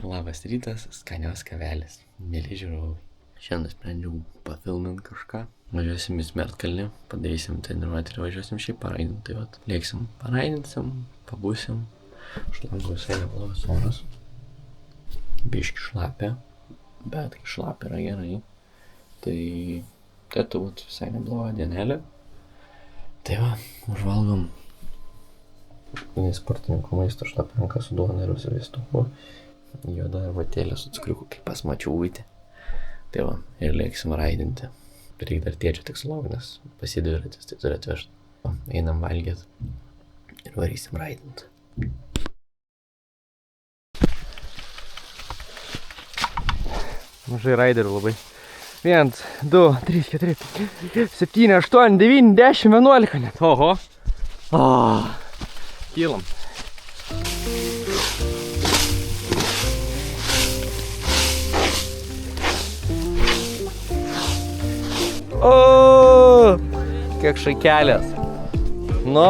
Labas rytas, skanios kavelės. Mėly žiūrovai. Šiandien sprendžiau pafilmint kažką. Važiuosim į Smėltkalnį, padarysim treniruotę ir važiuosim šiaip paraidinti. Tai vat, lėksim, paraidinsim, pabūsim. Šlango visai neblogas oras. Biški šlapia, bet kai šlapia yra gerai. Tai turbūt visai nebloga dienelė. Tai va, užvalgom sportininkų maisto šlapininką su duona ir sviestuku. Juoda arbatėlė su cukriuku, kaip pas mačiuvytį. Tai va, ir lėksim raidinti. Reikia dar tėčio tik sulauk, nes pasidviratis, tai turi atvežti. Einam valgyt ir varysim raidinti. Mažai raiderių labai. 1, 2, 3, 4, 7, 8, 9, 10, 11 net. Oho. Kylam. O, kiek šakelės. Nu,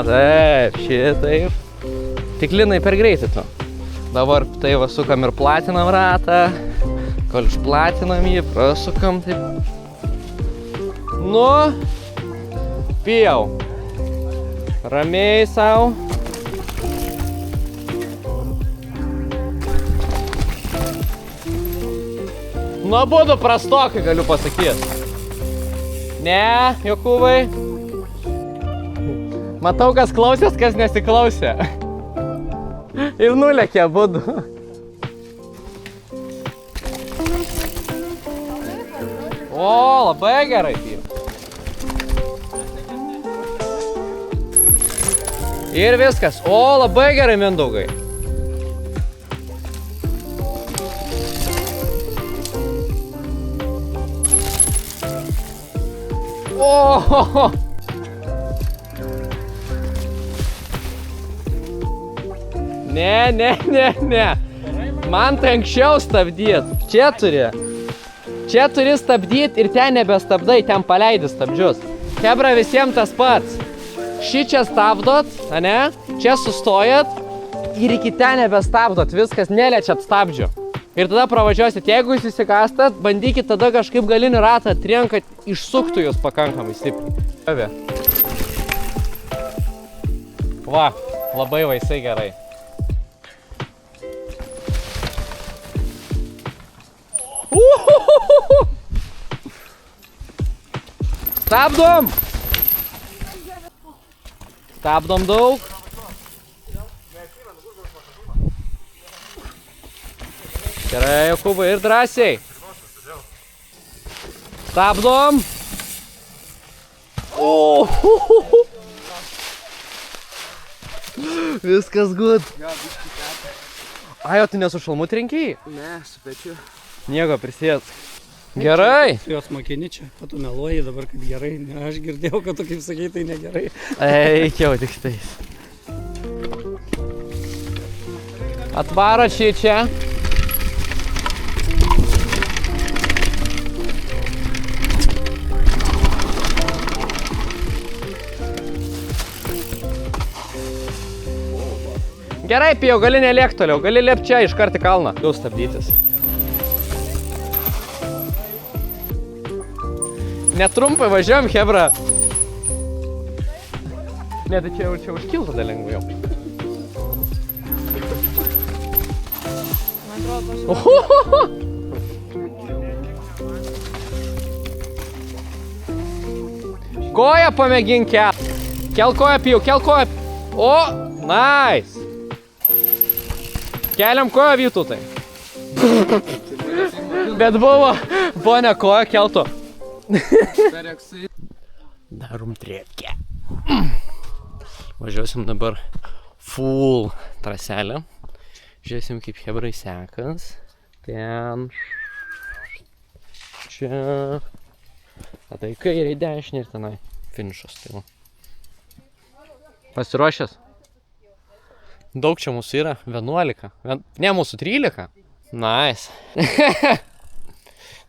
taip, šitaip. Tik linai per greitai tu. Dabar tai va sukam ir platinam ratą. Kol išplatinam jį, prasukam taip. Nu, pijau. Ramiai sau. Nu, abudu prastokai, galiu pasakyti. Ne, Jokūbai. Matau, kas klausės, kas nesiklausė. Ir nulėkė abudu. O, labai gerai. Ir viskas. O, labai gerai, Mindaugai. O! Ne. Man tai anksčiau stabdyt. Čia turi stabdyti ir ten nebestabdai, ten paleidi stabdžius. Hebra, visiems tas pats. Šį čia stabdot, ane? Čia sustojat ir iki ten nebestabdot. Viskas, neliečiat stabdžių. Ir tada pravažiuosit. Jeigu jūs įsikastat, bandykit tada kažkaip galinį ratą atrien, kad išsuktų jūs pakankamai stipriai. Va, labai vaisai gerai. Stabdom! Stabdom daug. Gerai, Jokūbai, ir drąsiai. Stabdom. Viskas good. Ai, o tu nesu šalmu trenkiai? Ne, su pečiu. Nieko, prisėsk. Gerai. Tu jos mokini čia, o tu meluoji dabar, kad gerai. Ne, aš girdėjau, kad tu kaip sakai, tai negerai. Eikiau tik tais. Atvaro čia. Gerai, pijau, gali nelėkt toliau, gali lėpt čia, iškart į kalną. Jau stabdytis. Netrumpai važiuojam, Hebra. Ne, tai čia užkiltų dar lengviau. Koją pamėgink kel. Kel koją, pijau, kel koją. O, nice. Keliam koją, Vytautai. Bet buvo ne koją kelto. Darom trepkę. Važiuosim dabar full traselę. Žiūrėsim, kaip Hebrai sekas. Ten. Čia. Tada į kairę, į dešinę ir tenai finišas. Tai pasiruošęs? Daug čia mūsų yra. 11. Ne, mūsų 13. Nice.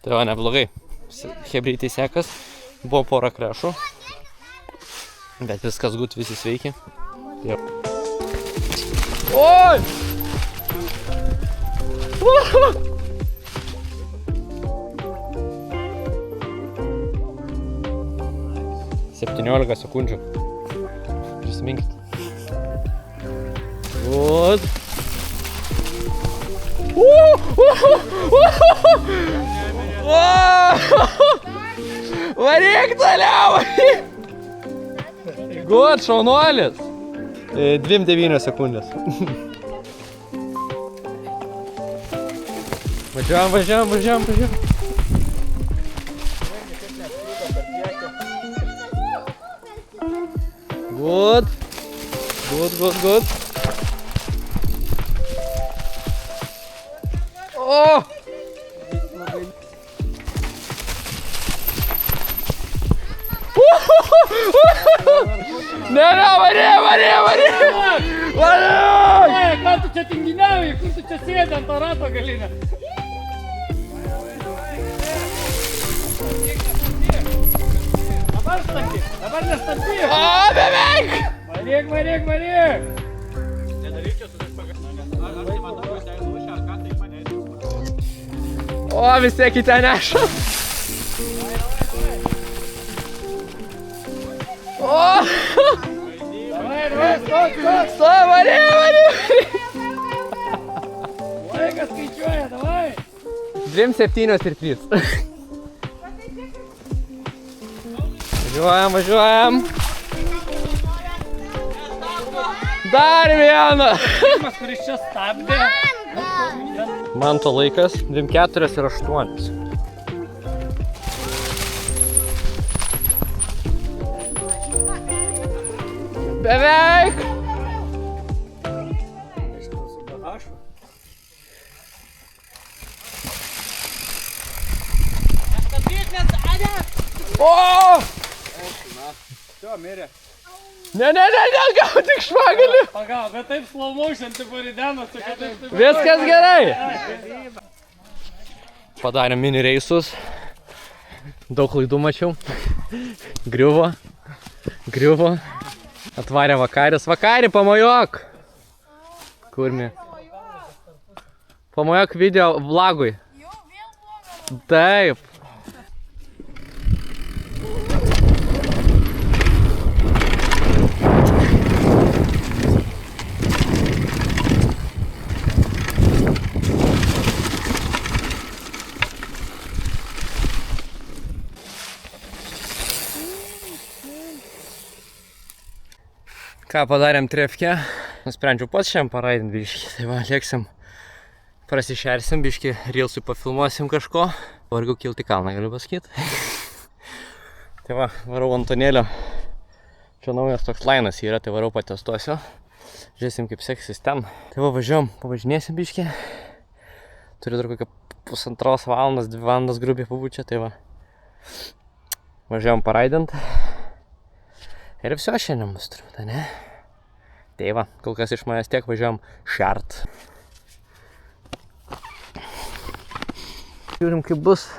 Tai va, neblogai. Hebrytei sekas. Buvo pora krešų. Bet viskas gut, visi sveiki. Jau. Oi! Septyniolika sekundžių. Prisiminkit. Good. Varyk toliau! Good, šaunuolis. 2-9 sekundės. Važiuojam. Good. Oh! Ne, varė! Ką tu čia tinginiauji, kur tu čia sėdi ant to rato galinę? Dabar nestabdyk! O, beveik! Varyk! O, vis tiek į ten neša. O! Stai, varė! Laikas skaičiuoja, davai! 2, 7 ir 3. Važiuojam. Dar vieną. Pirmas, kuris čia stabdė. Man to laikas 24 ir 8. Beveik. O! Ne, gal tik švagalį. Pagau, bet taip slow motion, tipo ridenos, kad taip... Viskas gerai. Padarėm mini reisus. Daug klaidų mačiau. Griuvo. Atvarė vakaris. Vakarį, pamojok. Kurmi. Pamojok video vlogui. Taip. Ką padarėm trefkę, nusprendžiau pats šiam paraidint biškį, tai va, lėksim, prasišersim biškį, reelsui pafilmuosim kažko, vargu kilti kalną, galiu pasakyti. Tai va, varau Antonėlio, čia naujas toks lainas yra, tai varau patestuosiu, žiūrėsim kaip seksis ten. Tai va, važiuom, pavažinėsim biškį, turiu dar kokią 1,5 valandas, 2 valandas grubiai pabūčia, tai va, važiuom paraidint. Ir viso šiandien bus turbūt, ne? Tai va, kol kas iš manęs tiek, važiuojam šert. Žiūrim kaip bus.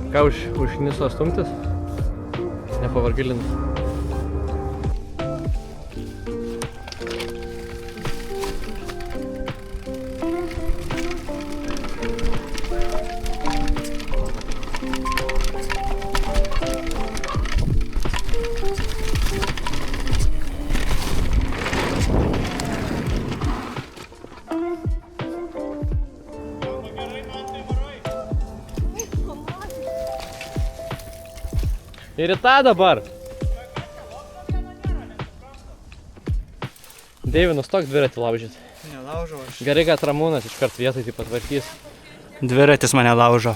Ką užkniso stumtis? Nepavargilint. Ir į tą dabar. Deivi, nustok dviratį laužyt. Nelaužau aš. Gerai, kad Ramūnas iškart vietoj taip patvarkys. Dviratis mane laužo.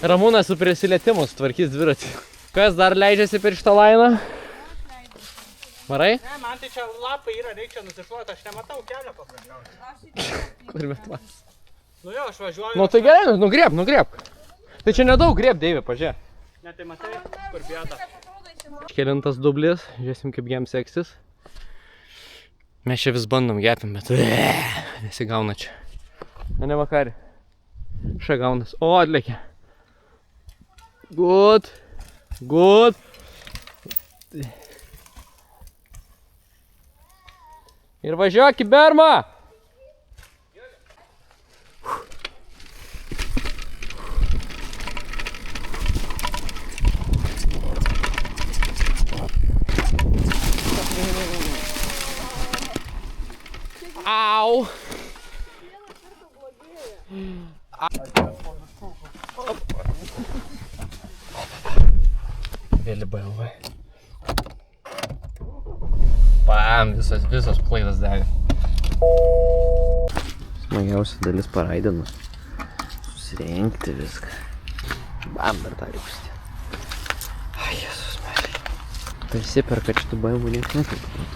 Ramūnas su prisilietimu sutvarkys dviratį. Kas dar leidžiasi per šitą lainą? Varai? Ne, man tai čia lapai yra, reikia nusišluoti, aš nematau kelio paprasčiausiai. Kur metmas? Nu jo, aš važiuoju. Nu tai gerai, nugriebk. Tai čia nedaug grieb, Deivi, pažiūrėk. Ne, tai matai, kur bėda. Kelintas dublis, žiūrėsim kaip jam seksis. Mes čia vis bandom gepim, bet nesigauna čia. Ne vakarį. Gaunas. O, atlėkė. Good. Ir važiuok į Bermą. Au. Vėli BMW. Bam, visos klaidas dega. Smagiausia dalis paraidinus. Susirinkti viską. Bam, dar tą rūkstį. Ai, Jėzus, mėly. Prisiperka šitų BMW nieks nepirka.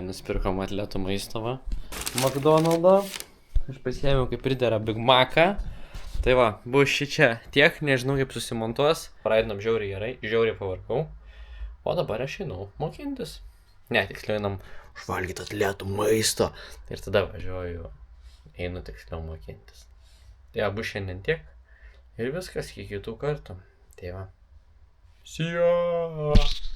Nusipirkom atletų maisto, va. McDonald'o. Aš pasiėmiau kaip pridera Big Mac'ą. Tai va, bus šičia tiek, nežinau kaip susimontuos. Paraidinom žiauriai gerai, žiauriai pavarkau. O dabar aš einu mokintis. Ne, tiksliau einam užvalgyti atletų maisto. Ir tada važiuoju, einu tiksliau mokintis. Tai va, bus šiandien tiek. Ir viskas, iki kitų kartų. Tai va. See ya!